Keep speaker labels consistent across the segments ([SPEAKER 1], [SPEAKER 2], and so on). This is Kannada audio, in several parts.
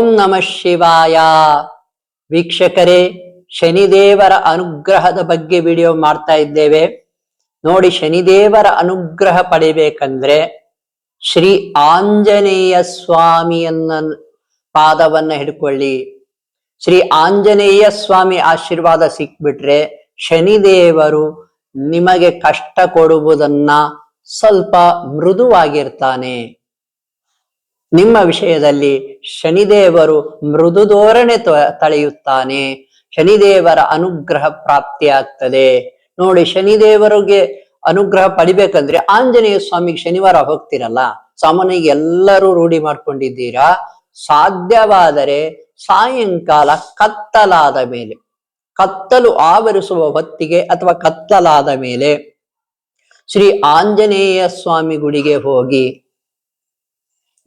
[SPEAKER 1] ಓಂ ನಮಃ ಶಿವಾಯ. ವೀಕ್ಷಕರೇ, ಶನಿದೇವರ ಅನುಗ್ರಹದ ಬಗ್ಗೆ ವಿಡಿಯೋ ಮಾಡ್ತಾ ಇದ್ದೇವೆ ನೋಡಿ. ಶನಿದೇವರ ಅನುಗ್ರಹ ಪಡಿಬೇಕಂದ್ರೆ ಶ್ರೀ ಆಂಜನೇಯ ಸ್ವಾಮಿಯನ್ನ ಪಾದವನ್ನ ಹಿಡ್ಕೊಳ್ಳಿ. ಶ್ರೀ ಆಂಜನೇಯ ಸ್ವಾಮಿ ಆಶೀರ್ವಾದ ಸಿಕ್ಬಿಟ್ರೆ ಶನಿದೇವರು ನಿಮಗೆ ಕಷ್ಟ ಕೊಡುವುದನ್ನ ಸ್ವಲ್ಪ ಮೃದುವಾಗಿರ್ತಾನೆ. ನಿಮ್ಮ ವಿಷಯದಲ್ಲಿ ಶನಿದೇವರು ಮೃದು ಧೋರಣೆ ತಳೆಯುತ್ತಾನೆ. ಶನಿದೇವರ ಅನುಗ್ರಹ ಪ್ರಾಪ್ತಿಯಾಗ್ತದೆ ನೋಡಿ. ಶನಿದೇವರಿಗೆ ಅನುಗ್ರಹ ಪಡಿಬೇಕಂದ್ರೆ ಆಂಜನೇಯ ಸ್ವಾಮಿಗೆ ಶನಿವಾರ ಹೋಗ್ತಿರಲ್ಲ, ಸಾಮಾನ್ಯವಾಗಿ ಎಲ್ಲರೂ ರೂಢಿ ಮಾಡ್ಕೊಂಡಿದ್ದೀರಾ. ಸಾಧ್ಯವಾದರೆ ಸಾಯಂಕಾಲ ಕತ್ತಲಾದ ಮೇಲೆ, ಕತ್ತಲು ಆವರಿಸುವ ಹೊತ್ತಿಗೆ ಅಥವಾ ಕತ್ತಲಾದ ಮೇಲೆ ಶ್ರೀ ಆಂಜನೇಯ ಸ್ವಾಮಿ ಗುಡಿಗೆ ಹೋಗಿ.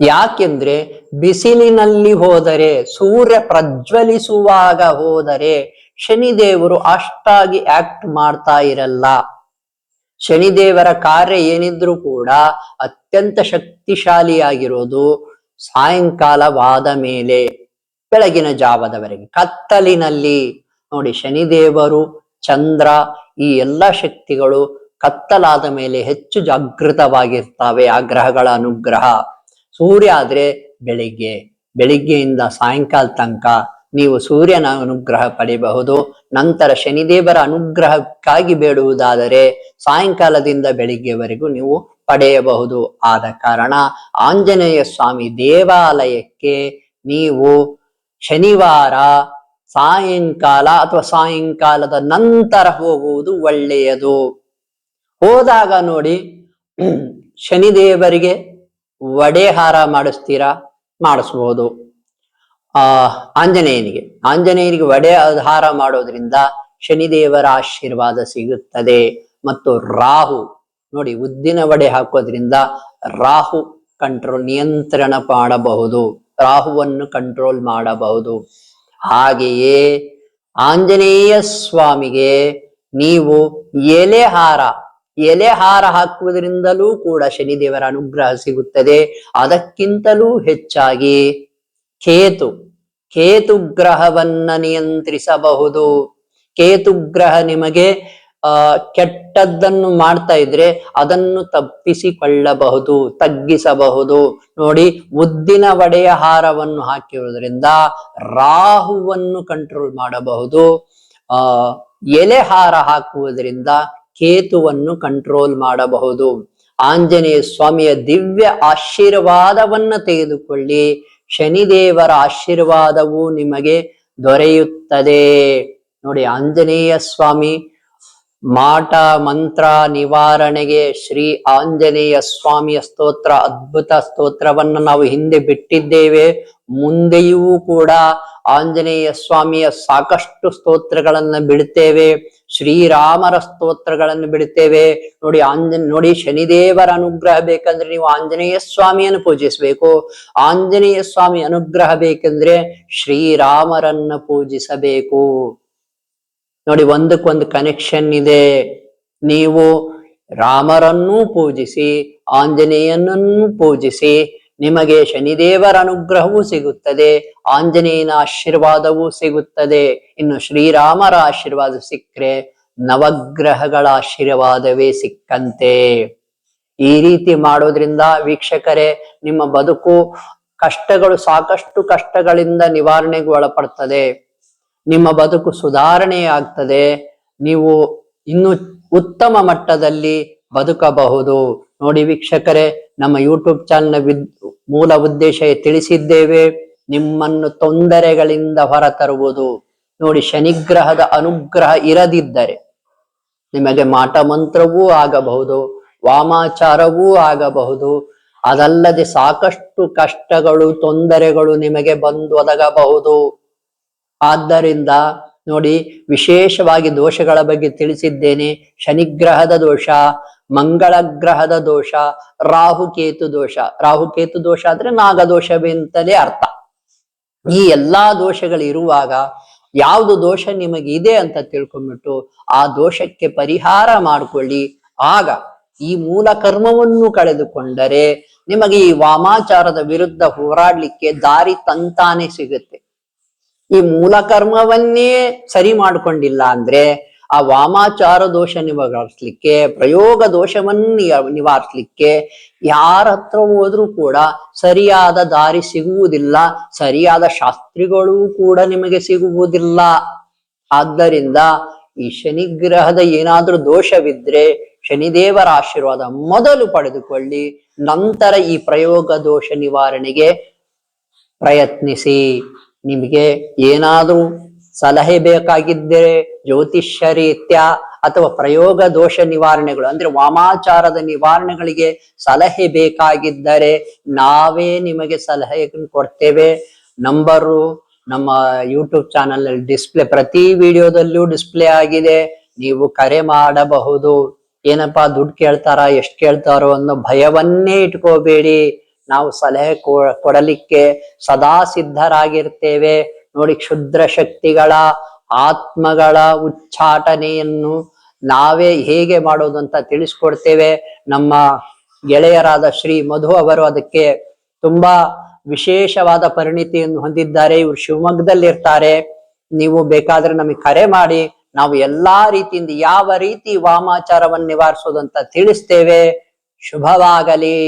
[SPEAKER 1] ಯಾಕೆಂದ್ರೆ ಬಿಸಿಲಿನಲ್ಲಿ ಹೋದರೆ, ಸೂರ್ಯ ಪ್ರಜ್ವಲಿಸುವಾಗ ಹೋದರೆ ಶನಿದೇವರು ಅಷ್ಟಾಗಿ ಆಕ್ಟ್ ಮಾಡ್ತಾ ಇರಲ್ಲ. ಶನಿದೇವರ ಕಾರ್ಯ ಏನಿದ್ರು ಕೂಡ ಅತ್ಯಂತ ಶಕ್ತಿಶಾಲಿಯಾಗಿರೋದು ಸಾಯಂಕಾಲವಾದ ಮೇಲೆ, ಬೆಳಗಿನ ಜಾವದವರೆಗೆ ಕತ್ತಲಿನಲ್ಲಿ ನೋಡಿ. ಶನಿದೇವರು, ಚಂದ್ರ, ಈ ಎಲ್ಲ ಶಕ್ತಿಗಳು ಕತ್ತಲಾದ ಮೇಲೆ ಹೆಚ್ಚು ಜಾಗೃತವಾಗಿರ್ತವೆ. ಆ ಗ್ರಹಗಳ ಅನುಗ್ರಹ. ಸೂರ್ಯ ಆದ್ರೆ ಬೆಳಿಗ್ಗೆಯಿಂದ ಸಾಯಂಕಾಲ ತನಕ ನೀವು ಸೂರ್ಯನ ಅನುಗ್ರಹ ಪಡೆಯಬಹುದು. ನಂತರ ಶನಿದೇವರ ಅನುಗ್ರಹಕ್ಕಾಗಿ ಬೇಡುವುದಾದರೆ ಸಾಯಂಕಾಲದಿಂದ ಬೆಳಿಗ್ಗೆವರೆಗೂ ನೀವು ಪಡೆಯಬಹುದು. ಆದ ಕಾರಣ ಆಂಜನೇಯ ಸ್ವಾಮಿ ದೇವಾಲಯಕ್ಕೆ ನೀವು ಶನಿವಾರ ಸಾಯಂಕಾಲ ಅಥವಾ ಸಾಯಂಕಾಲದ ನಂತರ ಹೋಗುವುದು ಒಳ್ಳೆಯದು. ಹೋದಾಗ ನೋಡಿ, ಶನಿದೇವರಿಗೆ ವಡೆ ಹಾರ ಮಾಡಿಸ್ತೀರಾ, ಮಾಡಿಸ್ಬೋದು. ಆಂಜನೇಯನಿಗೆ ವಡೆ ಹಾರ ಮಾಡೋದ್ರಿಂದ ಶನಿದೇವರ ಆಶೀರ್ವಾದ ಸಿಗುತ್ತದೆ. ಮತ್ತು ರಾಹು ನೋಡಿ, ಉದ್ದಿನ ವಡೆ ಹಾಕೋದ್ರಿಂದ ರಾಹು ನಿಯಂತ್ರಣ ಮಾಡಬಹುದು, ರಾಹುವನ್ನು ಕಂಟ್ರೋಲ್ ಮಾಡಬಹುದು. ಹಾಗೆಯೇ ಆಂಜನೇಯ ಸ್ವಾಮಿಗೆ ನೀವು ಎಲೆ ಹಾರ ಹಾಕುವುದರಿಂದಲೂ ಕೂಡ ಶನಿದೇವರ ಅನುಗ್ರಹ ಸಿಗುತ್ತದೆ. ಅದಕ್ಕಿಂತಲೂ ಹೆಚ್ಚಾಗಿ ಕೇತು ಗ್ರಹವನ್ನ ನಿಯಂತ್ರಿಸಬಹುದು. ಕೇತು ಗ್ರಹ ನಿಮಗೆ ಕೆಟ್ಟದ್ದನ್ನು ಮಾಡ್ತಾ ಇದ್ರೆ ಅದನ್ನು ತಪ್ಪಿಸಿಕೊಳ್ಳಬಹುದು, ತಗ್ಗಿಸಬಹುದು. ನೋಡಿ, ಉದ್ದಿನ ವಡೆಯ ಹಾರವನ್ನು ಹಾಕಿರುವುದರಿಂದ ರಾಹುವನ್ನು ಕಂಟ್ರೋಲ್ ಮಾಡಬಹುದು. ಎಲೆ ಹಾರ ಹಾಕುವುದರಿಂದ ಕೇತುವನ್ನು ಕಂಟ್ರೋಲ್ ಮಾಡಬಹುದು. ಆಂಜನೇಯ ಸ್ವಾಮಿಯ ದಿವ್ಯ ಆಶೀರ್ವಾದವನ್ನ ತೆಗೆದುಕೊಳ್ಳಿ. ಶನಿದೇವರ ಆಶೀರ್ವಾದವು ನಿಮಗೆ ದೊರೆಯುತ್ತದೆ ನೋಡಿ. ಆಂಜನೇಯ ಸ್ವಾಮಿ ಮಾಟ ಮಂತ್ರ ನಿವಾರಣೆಗೆ ಶ್ರೀ ಆಂಜನೇಯ ಸ್ವಾಮಿಯ ಸ್ತೋತ್ರ, ಅದ್ಭುತ ಸ್ತೋತ್ರವನ್ನು ನಾವು ಹಿಂದೆ ಬಿಟ್ಟಿದ್ದೇವೆ. ಮುಂದೆಯೂ ಕೂಡ ಆಂಜನೇಯ ಸ್ವಾಮಿಯ ಸಾಕಷ್ಟು ಸ್ತೋತ್ರಗಳನ್ನು ಬಿಡುತ್ತೇವೆ. ಶ್ರೀರಾಮರ ಸ್ತೋತ್ರಗಳನ್ನು ಬಿಡುತ್ತೇವೆ ನೋಡಿ. ಶನಿದೇವರ ಅನುಗ್ರಹ ಬೇಕಂದ್ರೆ ನೀವು ಆಂಜನೇಯ ಸ್ವಾಮಿಯನ್ನು ಪೂಜಿಸಬೇಕು. ಆಂಜನೇಯ ಸ್ವಾಮಿ ಅನುಗ್ರಹ ಬೇಕೆಂದ್ರೆ ಶ್ರೀರಾಮರನ್ನ ಪೂಜಿಸಬೇಕು ನೋಡಿ. ಒಂದಕ್ಕೊಂದು ಕನೆಕ್ಷನ್ ಇದೆ. ನೀವು ರಾಮರನ್ನೂ ಪೂಜಿಸಿ, ಆಂಜನೇಯನನ್ನು ಪೂಜಿಸಿ, ನಿಮಗೆ ಶನಿದೇವರ ಅನುಗ್ರಹವೂ ಸಿಗುತ್ತದೆ, ಆಂಜನೇಯನ ಆಶೀರ್ವಾದವೂ ಸಿಗುತ್ತದೆ. ಇನ್ನು ಶ್ರೀರಾಮರ ಆಶೀರ್ವಾದ ಸಿಕ್ಕರೆ ನವಗ್ರಹಗಳ ಆಶೀರ್ವಾದವೇ ಸಿಕ್ಕಂತೆ. ಈ ರೀತಿ ಮಾಡೋದ್ರಿಂದ ವೀಕ್ಷಕರೇ, ನಿಮ್ಮ ಬದುಕು ಸಾಕಷ್ಟು ಕಷ್ಟಗಳಿಂದ ನಿವಾರಣೆಗೆ ಒಳಪಡ್ತದೆ. ನಿಮ್ಮ ಬದುಕು ಸುಧಾರಣೆ ಆಗ್ತದೆ. ನೀವು ಇನ್ನು ಉತ್ತಮ ಮಟ್ಟದಲ್ಲಿ ಬದುಕಬಹುದು ನೋಡಿ. ವೀಕ್ಷಕರೇ, ನಮ್ಮ ಯೂಟ್ಯೂಬ್ ಚಾನೆಲ್ ಮೂಲ ಉದ್ದೇಶ ತಿಳಿಸಿದ್ದೇವೆ, ನಿಮ್ಮನ್ನು ತೊಂದರೆಗಳಿಂದ ಹೊರತರುವುದು ನೋಡಿ. ಶನಿಗ್ರಹದ ಅನುಗ್ರಹ ಇರದಿದ್ದರೆ ನಿಮಗೆ ಮಾಟ ಮಂತ್ರವೂ ಆಗಬಹುದು, ವಾಮಾಚಾರವೂ ಆಗಬಹುದು. ಅದಲ್ಲದೆ ಸಾಕಷ್ಟು ಕಷ್ಟಗಳು, ತೊಂದರೆಗಳು ನಿಮಗೆ ಬಂದು ಒದಗಬಹುದು. ಆದ್ದರಿಂದ ನೋಡಿ, ವಿಶೇಷವಾಗಿ ದೋಷಗಳ ಬಗ್ಗೆ ತಿಳಿಸಿದ್ದೇನೆ. ಶನಿಗ್ರಹದ ದೋಷ, ಮಂಗಳ ಗ್ರಹದ ದೋಷ, ರಾಹುಕೇತು ದೋಷ. ರಾಹುಕೇತು ದೋಷ ಆದ್ರೆ ನಾಗದೋಷವೆಂತಲೇ ಅರ್ಥ. ಈ ಎಲ್ಲಾ ದೋಷಗಳು ಇರುವಾಗ ಯಾವುದು ದೋಷ ನಿಮಗಿದೆ ಅಂತ ತಿಳ್ಕೊಂಡ್ಬಿಟ್ಟು ಆ ದೋಷಕ್ಕೆ ಪರಿಹಾರ ಮಾಡಿಕೊಳ್ಳಿ. ಆಗ ಈ ಮೂಲ ಕರ್ಮವನ್ನು ಕಳೆದುಕೊಂಡರೆ ನಿಮಗೆ ಈ ವಾಮಾಚಾರದ ವಿರುದ್ಧ ಹೋರಾಡ್ಲಿಕ್ಕೆ ದಾರಿ ತಂತಾನೆ ಸಿಗುತ್ತೆ. ಈ ಮೂಲ ಕರ್ಮವನ್ನೇ ಸರಿ ಮಾಡ್ಕೊಂಡಿಲ್ಲ ಅಂದ್ರೆ ಆ ವಾಮಾಚಾರ ದೋಷ ನಿವಾರಿಸ್ಲಿಕ್ಕೆ, ಪ್ರಯೋಗ ದೋಷವನ್ನು ನಿವಾರಿಸ್ಲಿಕ್ಕೆ ಯಾರ ಹತ್ರ ಹೋದ್ರೂ ಕೂಡ ಸರಿಯಾದ ದಾರಿ ಸಿಗುವುದಿಲ್ಲ, ಸರಿಯಾದ ಶಾಸ್ತ್ರಿಗಳೂ ಕೂಡ ನಿಮಗೆ ಸಿಗುವುದಿಲ್ಲ. ಆದ್ದರಿಂದ ಈ ಶನಿಗ್ರಹದ ಏನಾದ್ರೂ ದೋಷವಿದ್ರೆ ಶನಿದೇವರ ಆಶೀರ್ವಾದ ಮೊದಲು ಪಡೆದುಕೊಳ್ಳಿ, ನಂತರ ಈ ಪ್ರಯೋಗ ದೋಷ ನಿವಾರಣೆಗೆ ಪ್ರಯತ್ನಿಸಿ. ನಿಮಗೆ ಏನಾದ್ರೂ ಸಲಹೆ ಬೇಕಾಗಿದ್ದರೆ ಜ್ಯೋತಿಷ್ಯ ರೀತ್ಯ ಅಥವಾ ಪ್ರಯೋಗ ದೋಷ ನಿವಾರಣೆಗಳು ಅಂದ್ರೆ ವಾಮಾಚಾರದ ನಿವಾರಣೆಗಳಿಗೆ ಸಲಹೆ ಬೇಕಾಗಿದ್ದರೆ ನಾವೇ ನಿಮಗೆ ಸಲಹೆ ಕೊಡ್ತೇವೆ. ನಂಬರು ನಮ್ಮ ಯೂಟ್ಯೂಬ್ ಚಾನಲ್ ಅಲ್ಲಿ ಡಿಸ್ಪ್ಲೇ, ಪ್ರತಿ ವಿಡಿಯೋದಲ್ಲೂ ಡಿಸ್ಪ್ಲೇ ಆಗಿದೆ. ನೀವು ಕರೆ ಮಾಡಬಹುದು. ಏನಪ್ಪಾ ದುಡ್ಡು ಕೇಳ್ತಾರ, ಎಷ್ಟು ಕೇಳ್ತಾರೋ ಅನ್ನೋ ಭಯವನ್ನೇ ಇಟ್ಕೋಬೇಡಿ. ನಾವು ಸಲಹೆ ಕೊಡಲಿಕ್ಕೆ ಸದಾ ಸಿದ್ಧರಾಗಿರ್ತೇವೆ. ನೋಡಿ, ಕ್ಷುದ್ರ ಶಕ್ತಿಗಳ ಆತ್ಮಗಳ ಉಚ್ಚಾಟನೆಯನ್ನು ನಾವೇ ಹೇಗೆ ಮಾಡೋದು ಅಂತ ತಿಳಿಸ್ಕೊಡ್ತೇವೆ. ನಮ್ಮ ಗೆಳೆಯರಾದ ಶ್ರೀ ಮಧು ಅವರು ಅದಕ್ಕೆ ತುಂಬಾ ವಿಶೇಷವಾದ ಪರಿಣಿತಿಯನ್ನು ಹೊಂದಿದ್ದಾರೆ. ಇವರು ಶಿವಮೊಗ್ಗದಲ್ಲಿ ಇರ್ತಾರೆ. ನೀವು ಬೇಕಾದ್ರೆ ನಮಗೆ ಕರೆ ಮಾಡಿ, ನಾವು ಎಲ್ಲಾ ರೀತಿಯಿಂದ ಯಾವ ರೀತಿ ವಾಮಾಚಾರವನ್ನು ನಿವಾರಿಸೋದು ಅಂತ ತಿಳಿಸ್ತೇವೆ. ಶುಭವಾಗಲಿ.